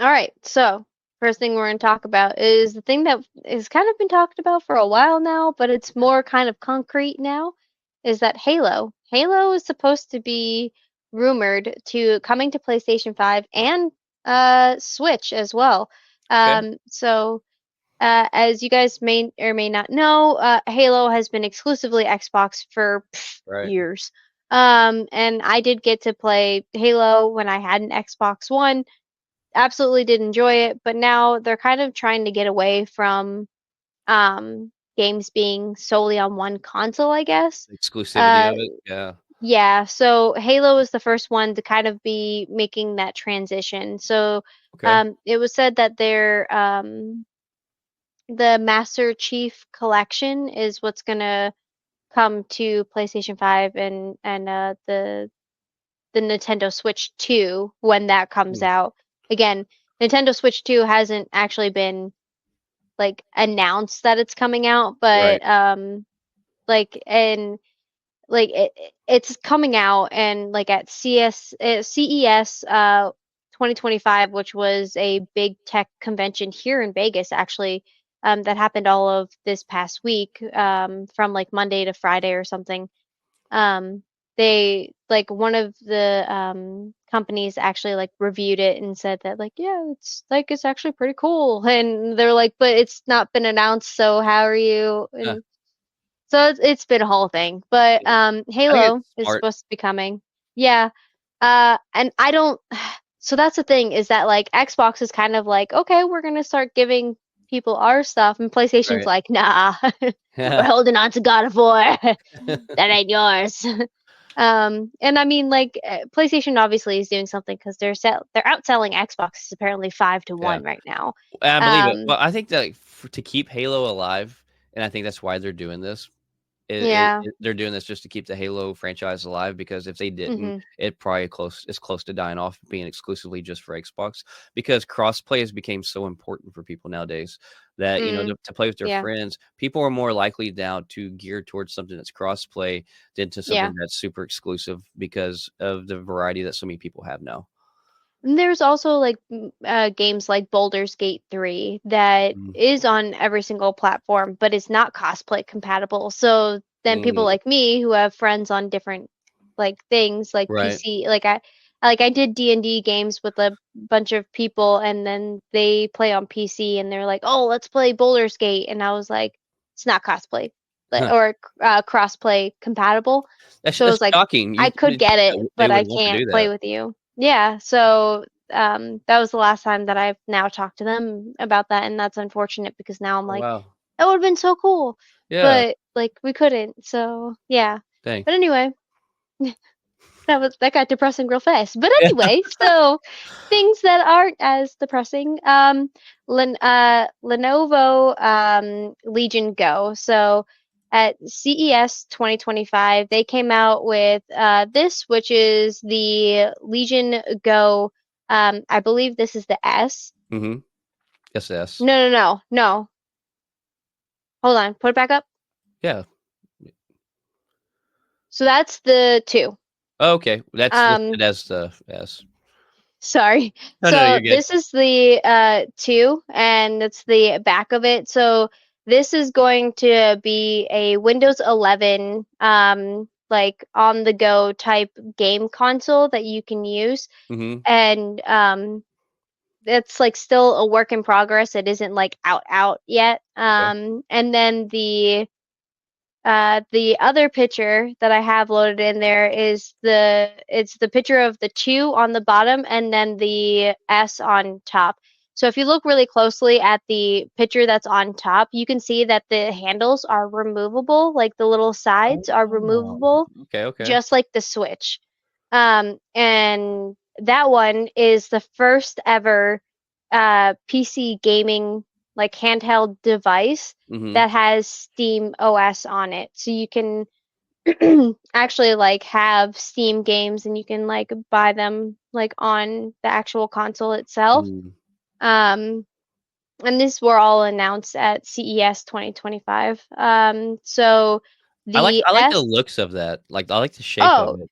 All right. So, first thing we're going to talk about is the thing that is kind of been talked about for a while now, but it's more kind of concrete now, is that Halo. Halo is supposed to be rumored to coming to PlayStation 5 and Switch as well. Okay. As you guys may or may not know, Halo has been exclusively Xbox for Right. years. And I did get to play Halo when I had an Xbox One. Absolutely did enjoy it, but now they're kind of trying to get away from games being solely on one console, I guess. Exclusivity Uh, of it. Yeah. yeah, so Halo is the first one to kind of be making that transition. So Okay. it was said that the Master Chief Collection is what's gonna come to PlayStation 5 and the Nintendo Switch 2 when that comes Hmm. out. Again, Nintendo Switch 2 hasn't actually been like announced that it's coming out, Right. but like and it's coming out and like at CES 2025, which was a big tech convention here in Vegas actually, that happened all of this past week, from like Monday to Friday or something. um they like one of the companies actually like reviewed it and said that like, yeah, it's like it's actually pretty cool, and they're like, but it's not been announced, so how are you? Huh. And so it's been a whole thing, but I think Halo it's is smart. supposed to be coming. Yeah. And I don't so that's the thing, is that like Xbox is kind of like, okay, we're gonna start giving people our stuff, and PlayStation's Right. like, nah, we're Yeah. holding on to God of War. That ain't yours. And I mean, like, PlayStation obviously is doing something because they're outselling Xbox apparently 5 to 1 Yeah. right now. I believe it. Um, Well, I think that to keep Halo alive, and I think that's why they're doing this. yeah. They're doing this just to keep the Halo franchise alive because if they didn't, Hmm. it probably it's close to dying off, being exclusively just for Xbox. Because crossplay has become so important for people nowadays that Mm, to play with their yeah. friends, people are more likely now to gear towards something that's crossplay than to Yeah. something that's super exclusive because of the variety that so many people have now. And there's also like games like Baldur's Gate 3 that Mm, is on every single platform, but it's not cosplay compatible. So then people mm, like me who have friends on different like things like right. PC, like I did D&D games with a bunch of people, and then they play on PC and they're like, "Oh, let's play Baldur's Gate." And I was like, "It's not cosplay or crossplay compatible." So it That's was like, shocking. I You could would get think it, that they but would I want to can't do play that. with you. Yeah, so that was the last time that I've now talked to them about that, and that's unfortunate because now I'm Oh like, wow. that would have been so cool, Yeah. but like we couldn't. So yeah. Dang. But anyway, that got depressing real fast. But Yeah. anyway, so things that aren't as depressing. Lenovo Legion Go. So at CES 2025, they came out with this, which is the Legion Go. I believe this is the S. Mm-hmm. SS. No, no, no, no. Hold on. Put it back up. Yeah. So that's the 2. Oh, okay. That's Um, listed as the S. Sorry. No, no, So you're good. this is the 2, and it's the back of it. So this is going to be a Windows 11 like on the go type game console that you can use. Mhm. And it's like still a work in progress. It isn't like out yet. Okay. And then the other picture that I have loaded in there is it's the picture of the 2 on the bottom and then the S on top. So if you look really closely at the picture that's on top, you can see that the handles are removable, like the little sides are Oh. removable, Okay, okay. just like the Switch. And that one is the first ever PC gaming like handheld device Mhm. that has Steam OS on it. So you can actually like have Steam games and you can like buy them like on the actual console itself. Mm. Um, and these were all announced at CES 2025. So the I like the S, looks of that. Like, I like the shape of oh, it.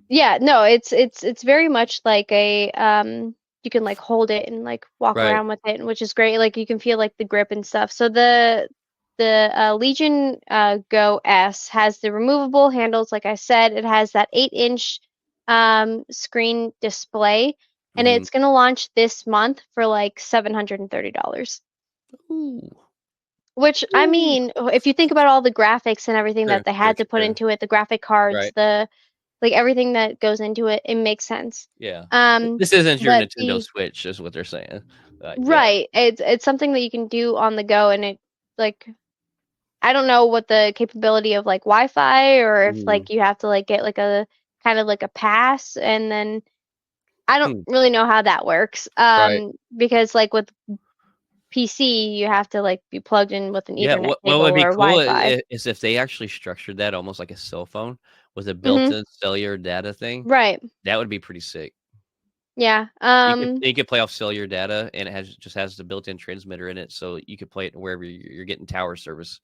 yeah, no, it's very much like a you can like hold it and like walk Right. around with it, which is great. Like you can feel like the grip and stuff. So the Legion Go S has the removable handles, like I said. It has that 8-inch screen display, and Mm-hmm. it's gonna launch this month for like $730. Ooh. Which I Ooh. mean, if you think about all the graphics and everything Sure, that they sure, had to put sure. into it, the graphic cards, Right. the like everything that goes into it, it makes sense. Yeah. Um, This isn't your but Nintendo the Switch, is what they're saying. Yeah. right, it's something that you can do on the go, and it like I don't know what the capability of like Wi-Fi or if Mhm. like you have to like get like a kind of like a pass, and then I don't Hmm. really know how that works. Right. Because like with PC, you have to like be plugged in with an Yeah. Ethernet What cable would be or cool Wi-Fi. is if they actually structured that almost like a cell phone with a Hmm. built-in cellular data thing. Right. That would be pretty sick. Yeah. You could play off cellular data, and it just has the built-in transmitter in it, so you could play it wherever you're getting tower service.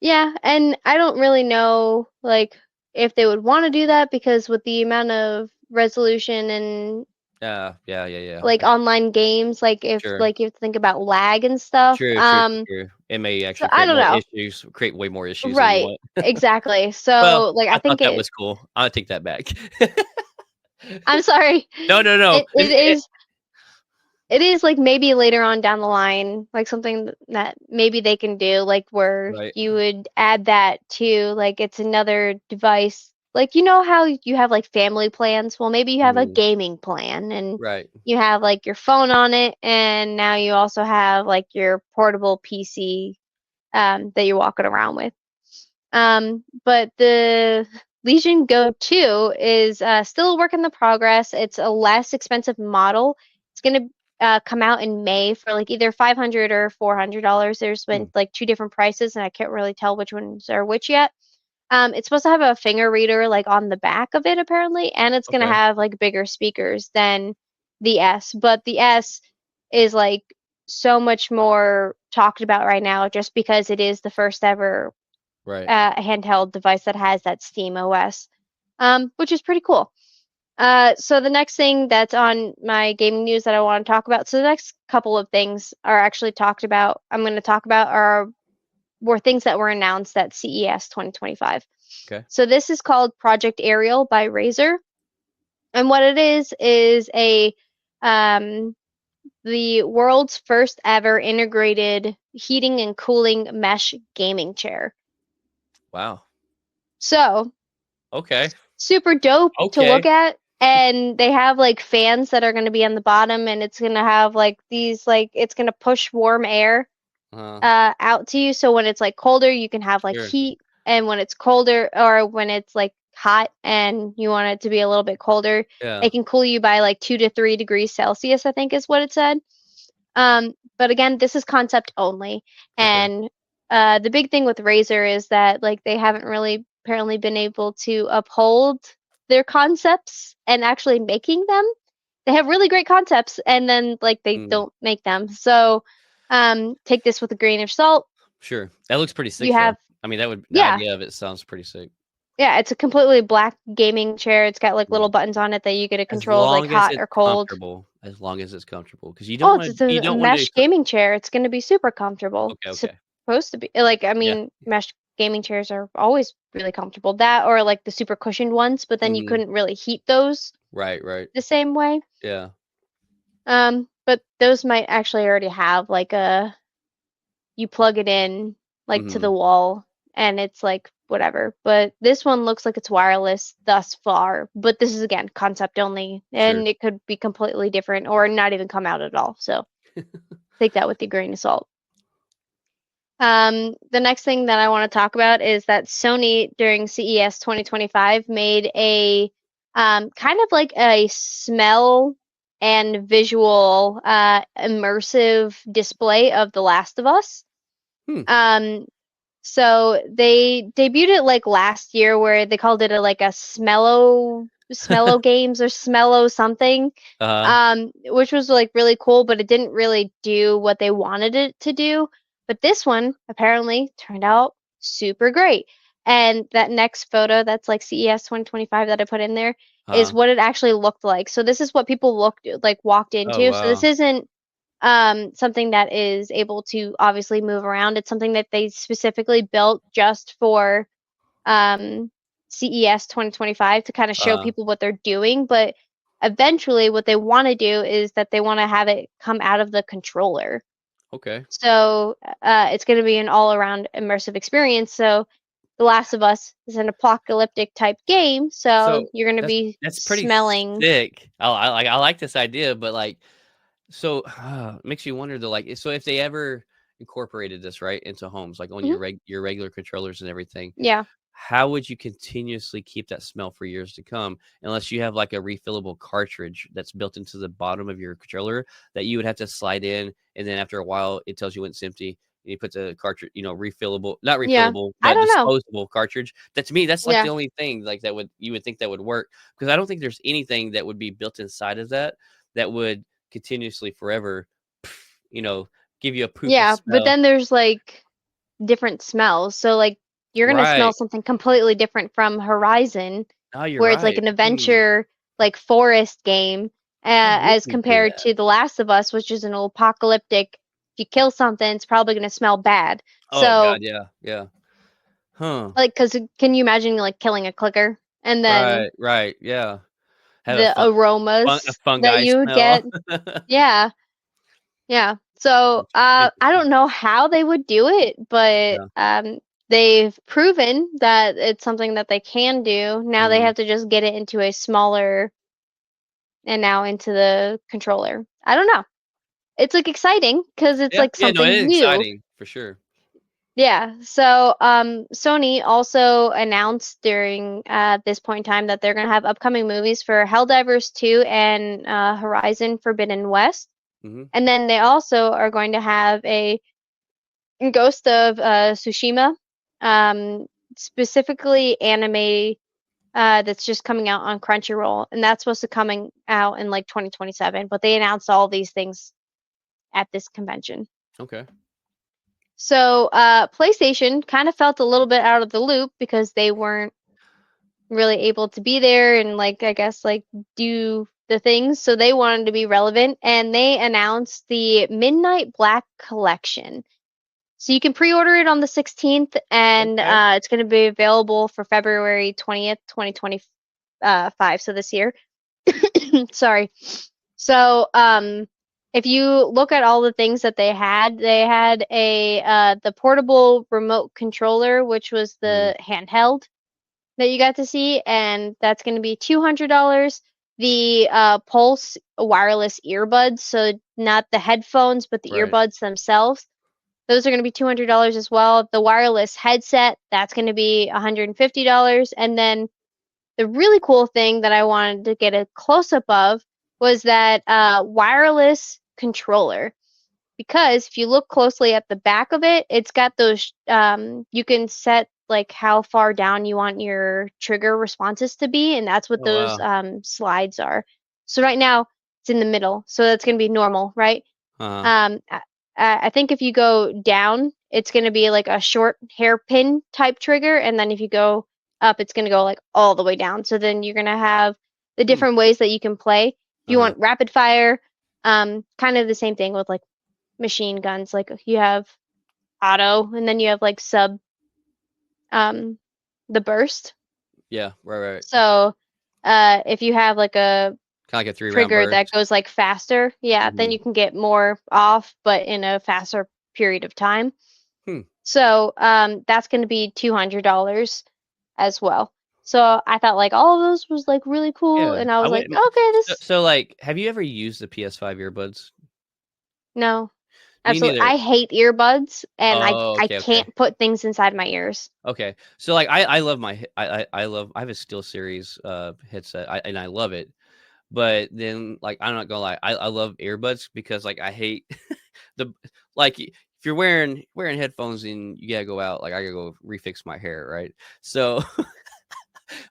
Yeah, and I don't really know like if they would want to do that because with the amount of resolution and Yeah, yeah, yeah. like online games, like if Sure. like you have to think about lag and stuff. True, true, true, true. It may So actually I create don't more know. issues, create way more issues than you Right. want. Exactly. Well, So like I I thought think that it was cool. I'll take that back. I'm sorry. No, no, no. It is it is like maybe later on down the line, like something that maybe they can do, like where Right. you would add that to like it's another device. Like you know how you have like family plans? Well, maybe you have a Mhm. gaming plan and Right. you have like your phone on it, and now you also have like your portable PC that you're walking around with. But the Legion Go 2 is still a work in the progress. It's a less expensive model. It's going to come out in May for like either $500 or $400. There's Hmm. been like two different prices, and I can't really tell which ones are which yet. It's supposed to have a finger reader like on the back of it apparently, and it's going to Okay. have like bigger speakers than the S. But the S is like so much more talked about right now just because it is the first ever Right. handheld device that has that Steam OS, which is pretty cool. So the next thing that's on my gaming news that I want to talk about, so the next couple of things are actually talked about. I'm going to talk about are were things that were announced at CES 2025. Okay. So this is called Project Ariel by Razer, and what it is a um, the world's first ever integrated heating and cooling mesh gaming chair. Wow. So Okay. super dope to look Okay. at, and they have like fans that are going to be on the bottom, and it's going to have like these like it's going to push warm air Uh, out to you, so when it's like colder you can have like sure. heat, and when it's colder or when it's like hot and you want it to be a little bit colder, Yeah. it can cool you by like 2 to 3 degrees Celsius, I think is what it said. But again, this is concept only. Okay. And the big thing with Razer is that like they haven't really apparently been able to uphold their concepts and actually making them. They have really great concepts and then like they Mm, don't make them. So take this with a grain of salt. sure. That looks pretty You sick, though. have I mean, the yeah, idea of it sounds pretty sick. yeah, it's a completely black gaming chair. It's got like little Mm. buttons on it that you get to As control like long as hot it's or cold. comfortable. As long as it's comfortable, because Oh, it's you a don't want to. mesh gaming chair. It's going to be super comfortable. Okay. It's Okay. supposed to be. Like, I Yeah. mean, mesh gaming chairs are always really comfortable. That or like the super cushioned ones, but then you Hmm. couldn't really heat those Right. Right. the same way. Yeah. But those might actually already have like a you plug it in like to Hmm. the wall and it's like whatever. But this one looks like it's wireless thus far. But this is again concept only, Sure. and it could be completely different or not even come out at all. So take that with a grain of salt. The next thing that I want to talk about is that Sony during CES 2025 made a kind of like a smell and visual immersive display of The Last of Us. Hmm. Um, so they debuted it like last year where they called it a like a Smello games or Smello something. Uh. Which was like really cool, but it didn't really do what they wanted it to do. But this one apparently turned out super great. And that next photo that's like CES 2025 that I put in there is Uh-huh. what it actually looked like. So this is what people walked Oh into. So this wow. isn't something that is able to obviously move around. It's something that they specifically built just for um CES 2025 to kind of show Uh people what they're doing, but eventually what they want to do is that they want to have it come out of the controller. okay. So it's going to be an all-around immersive experience. So The Last of Us is an apocalyptic type game, so So you're going to that's be that's pretty smelling. sick. I like this idea, but like, so it makes you wonder though. Like, so if they ever incorporated this right into homes, like on Mhm. your regular controllers and everything, Yeah, how would you continuously keep that smell for years to come unless you have like a refillable cartridge that's built into the bottom of your controller that you would have to slide in, and then after a while it tells you when it's empty and you put the cartridge, refillable, not yeah. refillable, I but don't know. disposable cartridge. That to me, that's like the Yeah, only thing like that would you would think that would work, because I don't think there's anything that would be built inside of that that would continuously forever, you know, give you a poofy yeah. But smell. then there's like different smells. So like you're gonna smell Right. something completely different from Horizon, Oh, you're where it's like right. an adventure, like forest game, How would as we do compared that? to The Last of Us, which is an apocalyptic. If you kill something, it's probably gonna smell bad. Oh god, So yeah, yeah. Huh. like, cause can you imagine like killing a clicker and then Right, right, yeah. Have the a aromas that fungi you would smell. get? Yeah, yeah. So, I Interesting. don't know how they would do it, but Yeah. they've proven that it's something that they can do. Now they Mhm. have to just get it into a smaller and now into the controller. I don't know. It's like exciting because it's Yeah, like yeah, no, it something is new. exciting for sure. Yeah. So, Sony also announced during this point in time that they're gonna have upcoming movies for Helldivers 2 and Horizon Forbidden West. Mhm. And then they also are going to have a Ghost of Tsushima, um, specifically anime that's just coming out on Crunchyroll, and that's supposed to coming out in like 2027. But they announced all these things at this convention. Okay. So PlayStation kind of felt a little bit out of the loop because they weren't really able to be there and like I guess like do the things. So they wanted to be relevant, and they announced the Midnight Black Collection. So you can pre-order it on the 16th, and Okay. it's going to be available for February 20th, 2025. So this year. Sorry. So if you look at all the things that they had a the portable remote controller, which was Mhm. the handheld that you got to see, and that's going to be $200. The Pulse wireless earbuds, so not the headphones, but the Right. earbuds themselves. Those are going to be $200 as well. The wireless headset, that's going to be $150. And then the really cool thing that I wanted to get a close up of was that wireless controller. Because if you look closely at the back of it, it's got those, you can set like how far down you want your trigger responses to be, and that's what Oh those wow. slides are. So right now it's in the middle, so that's going to be normal, right? Uh-huh. Um, I think if you go down, it's going to be like a short hairpin type trigger, and then if you go up, it's going to go like all the way down. So then you're going to have the Hmm. different ways that you can play. If you Uh-huh. want rapid fire, kind of the same thing with like machine guns. Like you have auto, and then you have like um, the burst. Yeah, right, right. So, if you have like a Kinda like a 3-round trigger that burst. goes like faster, yeah, then Mhm. you can get more off, but in a faster period of time. Hmm. So that's going to be $200 as well. So I thought like all of those was like really cool, Yeah. and I I was like, wouldn't okay, so this so, like, have you ever used the PS5 earbuds? no, Me absolutely. neither. I hate earbuds, and Oh, I okay, okay. can't put things inside my ears. Okay. So, like, I love my he I love I have a SteelSeries, headset, and I love it, but then, like, I'm not gonna lie, I love earbuds because, like, I hate the like, if you're wearing headphones and you gotta go out, like, I gotta go refix my hair, right? So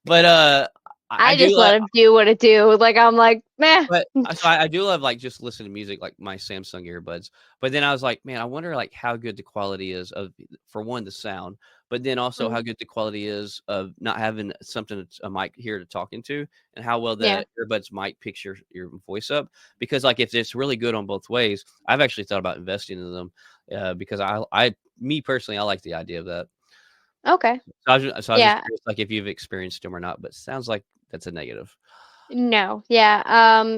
but, I I do just let it do what it do. Like I'm like, meh. But so I do love, like, just listening to music, like my Samsung earbuds, but then I was like, "Man, I wonder, like, how good the quality is of for one, the sound, but then also Mm, how good the quality is of not having something that's a mic here to talk into, and how well yeah. the earbuds might pick your voice up." Because, like, if it's really good on both ways, I've actually thought about investing in them, because me personally, I like the idea of that. Okay. So I was just Yeah. curious, like, if you've experienced them or not, but sounds like that's a negative. No. Yeah.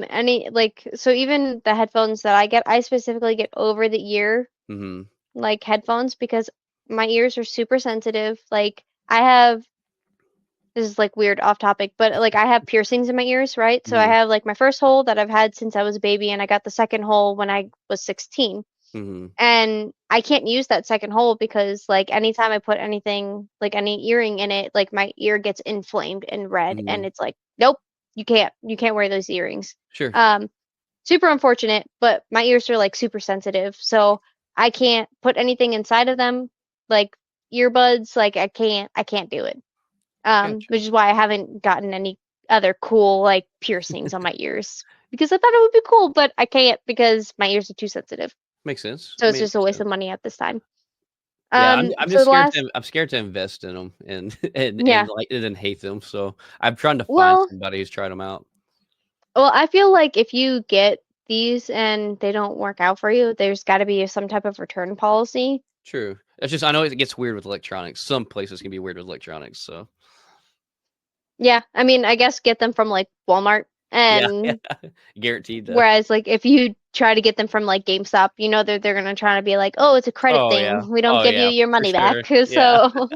Any like so even the headphones that I get, I specifically get over the ear Mhm. like headphones because my ears are super sensitive. Like I have this is like weird off topic, but like I have piercings in my ears, right? So I Mhm. have like my first hole that I've had since I was a baby, and I got the second hole when I was 16. Mhm. And I can't use that second hole because like anytime I put anything like any earring in it, like my ear gets inflamed and red, and Mhm. it's like, nope, you can't wear those earrings. Sure. Um, super unfortunate, but my ears are like super sensitive, so I can't put anything inside of them, like earbuds, like I can't do it. Gotcha. Which is why I haven't gotten any other cool like piercings on my ears because I thought it would be cool, but I can't because my ears are too sensitive. Makes sense. So I it's mean, it just a makes waste of sense. money at this time. Yeah, I'm So just the last, I'm scared to invest in them and and, yeah. like, and then hate them, so I'm trying to find Well, somebody who's tried them out. I feel like if you get these and they don't work out for you, there's got to be some type of return policy. True. It's just I know it gets weird with electronics. Some places can be weird with electronics, so Yeah, I mean, I guess get them from like Walmart, yeah, yeah, and guaranteed though. whereas like if you try to get them from like GameStop, you know they're gonna try to be like, oh, it's a credit Oh, yeah. thing. We don't Oh, give you yeah, your for money sure. back. Yeah. So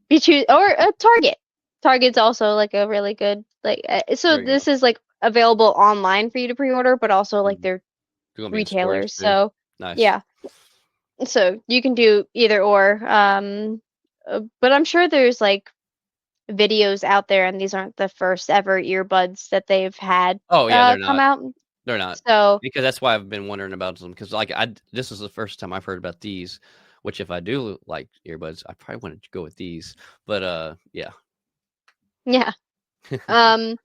you choose or Target. Target's also like a really good like. So There you this go. is like available online for you to pre-order, but also like Mhm. they're They're gonna be in stores retailers. too. So Nice. yeah, so you can do either or. But I'm sure there's like videos out there, and these aren't the first ever earbuds that they've had Oh, yeah, they're come not. out. They're not. So Because that's why I've been wondering about them. Because like, this is the first time I've heard about these, which if I do like earbuds, I probably wanna go with these, but, yeah. yeah. Um,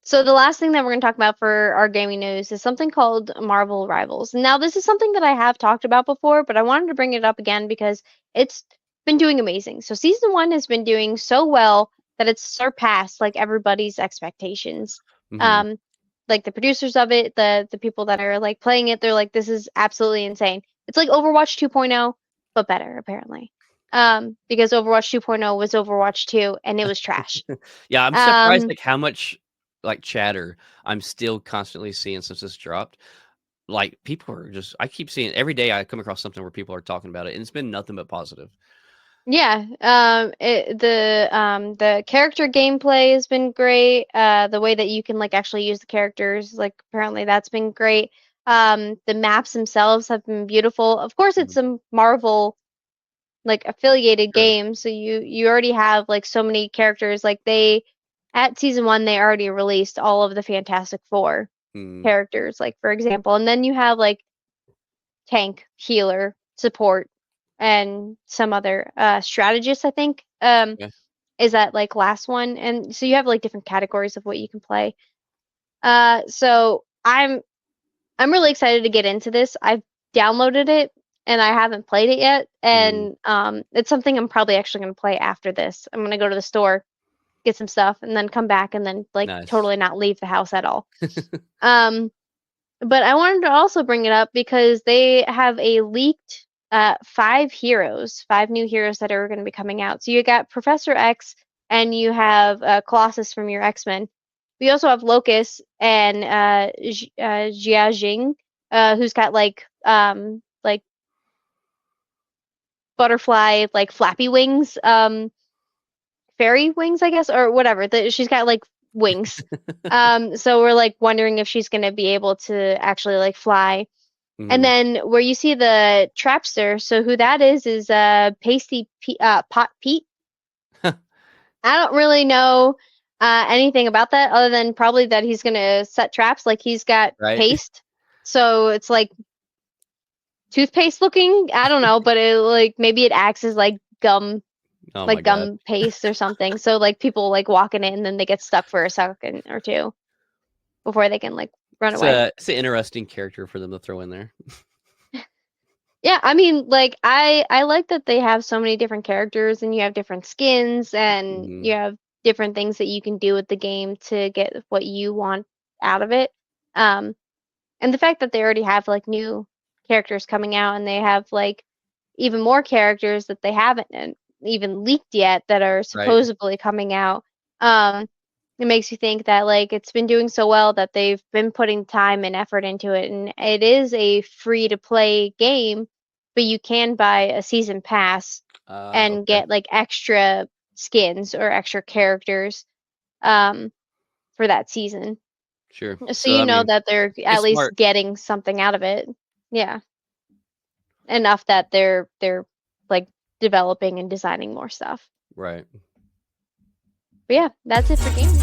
so the last thing that we're going to talk about for our gaming news is something called Marvel Rivals. Now, this is something that I have talked about before, but I wanted to bring it up again because it's been doing amazing. So season one has been doing so well that it's surpassed like everybody's expectations. Mhm. Um, like the producers of it, the people that are like playing it, they're like, this is absolutely insane. It's like Overwatch 2.0, but better apparently. Because Overwatch 2.0 was Overwatch 2 and it was trash. Yeah, I'm surprised, Um, like, how much, like, chatter I'm still constantly seeing since this dropped. Like, people are just I keep seeing every day I come across something where people are talking about it, and it's been nothing but positive. Yeah, the character gameplay has been great. The way that you can like actually use the characters, like apparently that's been great. The maps themselves have been beautiful. Of course, it's Mhm. a Marvel like affiliated Sure. game, so you already have like so many characters. Like they at season one, they already released all of the Fantastic Four Mm, characters, like for example, and then you have like tank, healer, support, and some other strategist, I think. yeah. Is that like last one? And so you have like different categories of what you can play. So I'm really excited to get into this. I've downloaded it and I haven't played it yet, Mhm. and it's something I'm probably actually going to play after this. I'm going to go to the store, get some stuff, and then come back and then like Nice. totally not leave the house at all. Um, but I wanted to also bring it up because they have a leaked five new heroes that are going to be coming out. So you got Professor X and you have Colossus from your X-Men. We also have Locust and Jia Jing, who's got like butterfly like flappy wings, fairy wings, I guess, or whatever. She's got like wings. So we're like wondering if she's going to be able to actually like fly. And Mhm. then where you see the trapster, so who that is Pot Pete. I don't really know anything about that other than probably that he's gonna set traps. Like he's got Right? paste, so it's like toothpaste looking. I don't know, but it like maybe it acts as like gum Oh my like god. gum paste or something. So like people like walk in it and then they get stuck for a second or two before they can like run away. It's an interesting character for them to throw in there. Yeah, I mean, like I like that they have so many different characters and you have different skins and Hmm. you have different things that you can do with the game to get what you want out of it. Um, and the fact that they already have like new characters coming out and they have like even more characters that they haven't even leaked yet that are Right. supposedly coming out. Um, it makes you think that like it's been doing so well that they've been putting time and effort into it, and it is a free to play game, but you can buy a season pass and Okay. get like extra skins or extra characters um, for that season. Sure. So So you I know mean, that they're at it's least smart. getting something out of it. Yeah, enough that they're like developing and designing more stuff. Right. But yeah, that's it for gaming.